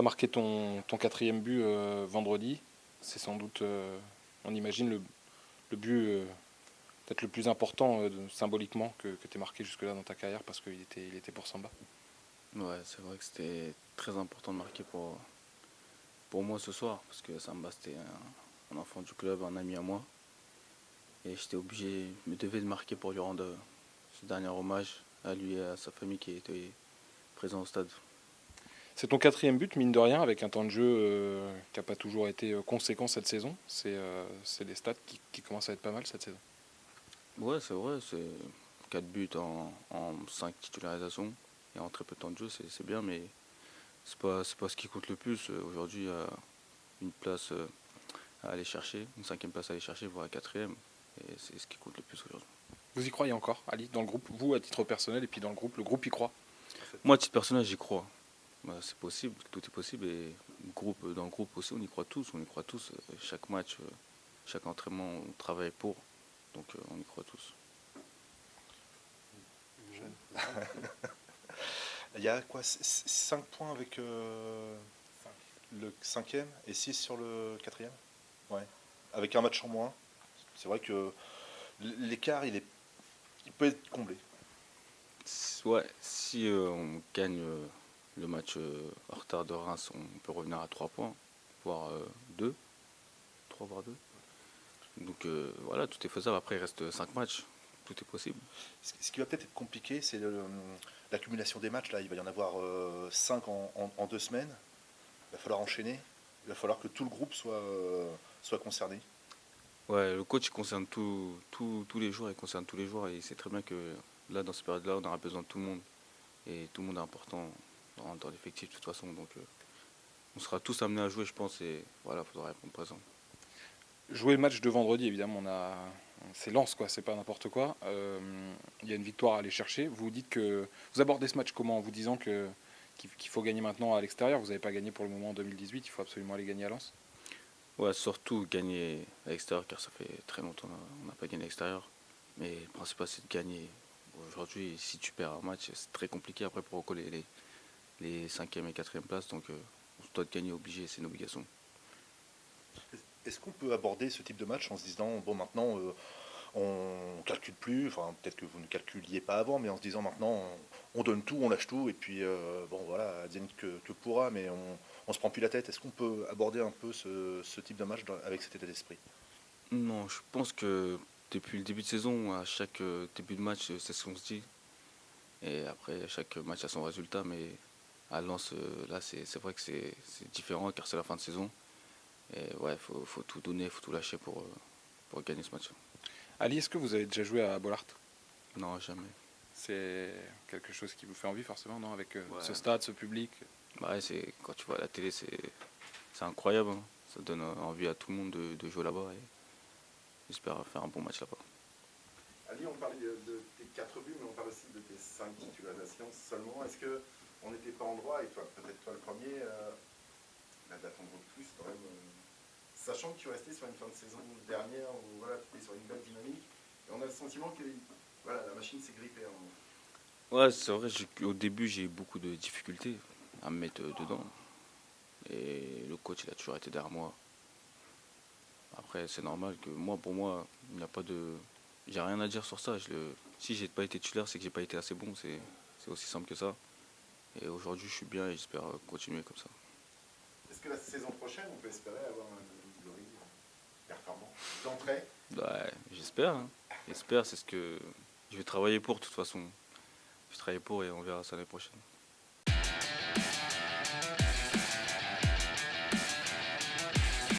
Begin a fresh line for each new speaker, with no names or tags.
as marqué ton quatrième but vendredi. C'est sans doute, on imagine, le but peut-être le plus important symboliquement que tu aies marqué jusque-là dans ta carrière parce qu'il était pour Samba.
Ouais, c'est vrai que c'était très important de marquer pour moi ce soir, parce que Samba c'était un enfant du club, un ami à moi. Et j'étais obligé, je me devais de marquer pour lui rendre ce dernier hommage à lui et à sa famille qui était présent au stade.
C'est ton quatrième but, mine de rien, avec un temps de jeu qui n'a pas toujours été conséquent cette saison. C'est des stats qui commencent à être pas mal cette saison.
Ouais, c'est vrai, c'est 4 buts en 5 titularisations et en très peu de temps de jeu, c'est bien, mais c'est pas ce qui compte le plus. Aujourd'hui, il y a une place à aller chercher, une cinquième place à aller chercher, voire la quatrième, et c'est ce qui compte le plus aujourd'hui.
Vous y croyez encore, Ali, dans le groupe, vous à titre personnel et puis dans le groupe y croit.
Moi, à titre personnel, j'y crois. Bah, c'est possible, tout est possible, et dans le groupe aussi, on y croit tous. Chaque match, chaque entraînement, on travaille pour, donc on y croit tous.
Il y a quoi 5 points avec le cinquième et 6 sur le quatrième. Ouais. Avec un match en moins. C'est vrai que l'écart, il peut être comblé.
Ouais, si on gagne le match en retard de Reims, on peut revenir à 3 points, voire 2, 3 voire 2. Donc voilà, tout est faisable. Après, il reste 5 matchs, tout est possible.
Ce qui va peut-être être compliqué, c'est l'accumulation des matchs. Là, il va y en avoir 5 en 2 semaines. Il va falloir enchaîner. Il va falloir que tout le groupe soit concerné.
Ouais, le coach il concerne tous les joueurs, il concerne tous les joueurs et il sait très bien que là, dans cette période-là, on aura besoin de tout le monde. Et tout le monde est important dans l'effectif de toute façon. Donc on sera tous amenés à jouer, je pense, et voilà, il faudra répondre présent.
Jouer le match de vendredi, évidemment, c'est Lens, quoi, c'est pas n'importe quoi. Il y a une victoire à aller chercher. Vous dites que vous abordez ce match comment en vous disant qu'il faut gagner maintenant à l'extérieur. Vous n'avez pas gagné pour le moment en 2018, il faut absolument aller gagner à Lens.
Ouais, surtout gagner à l'extérieur, car ça fait très longtemps qu'on n'a pas gagné à l'extérieur. Mais le principal, c'est de gagner. Aujourd'hui, si tu perds un match, c'est très compliqué après pour recoller les 5e et 4e places. Donc on doit gagner obligé, c'est une obligation.
Est-ce qu'on peut aborder ce type de match en se disant, bon, maintenant, on ne calcule plus, enfin, peut-être que vous ne calculiez pas avant, mais en se disant, maintenant, on donne tout, on lâche tout, et puis, bon, voilà, advienne que pourra, mais on se prend plus la tête. Est-ce qu'on peut aborder un peu ce type de match avec cet état d'esprit?
Non, je pense que depuis le début de saison, à chaque début de match, c'est ce qu'on se dit. Et après, chaque match a son résultat, mais à Lens, là, c'est vrai que c'est différent car c'est la fin de saison. Et ouais, faut tout donner, faut tout lâcher pour gagner ce match.
Ali, est-ce que vous avez déjà joué à Bollaert?
Non, jamais.
C'est quelque chose qui vous fait envie forcément, non? Avec
Ouais.
ce stade, ce public.
Bah ouais, quand tu vois à la télé, c'est incroyable, hein. Ça donne envie à tout le monde de jouer là-bas et j'espère faire un bon match là-bas.
Ali, on parlait de tes 4 buts, mais on parle aussi de tes 5 titularisations seulement. Est-ce qu'on n'était pas en droit, et toi, peut-être toi le premier, d'attendre plus quand même, sachant que tu restais sur une fin de saison dernière où voilà, tu étais sur une belle dynamique, et on a le sentiment que voilà, la machine s'est grippée.
Ouais, c'est vrai, au début, j'ai eu beaucoup de difficultés à me mettre dedans. Et le coach, il a toujours été derrière moi. Après, c'est normal que pour moi, il n'y a pas de. J'ai rien à dire sur ça. Si j'ai pas été titulaire, c'est que j'ai pas été assez bon. C'est aussi simple que ça. Et aujourd'hui, je suis bien et j'espère continuer comme ça.
Est-ce que la saison prochaine, on peut espérer avoir un Glory performant d'entrée?
Ouais, j'espère, hein. J'espère, c'est ce que je vais travailler pour de toute façon. Je vais travailler pour et on verra ça l'année prochaine.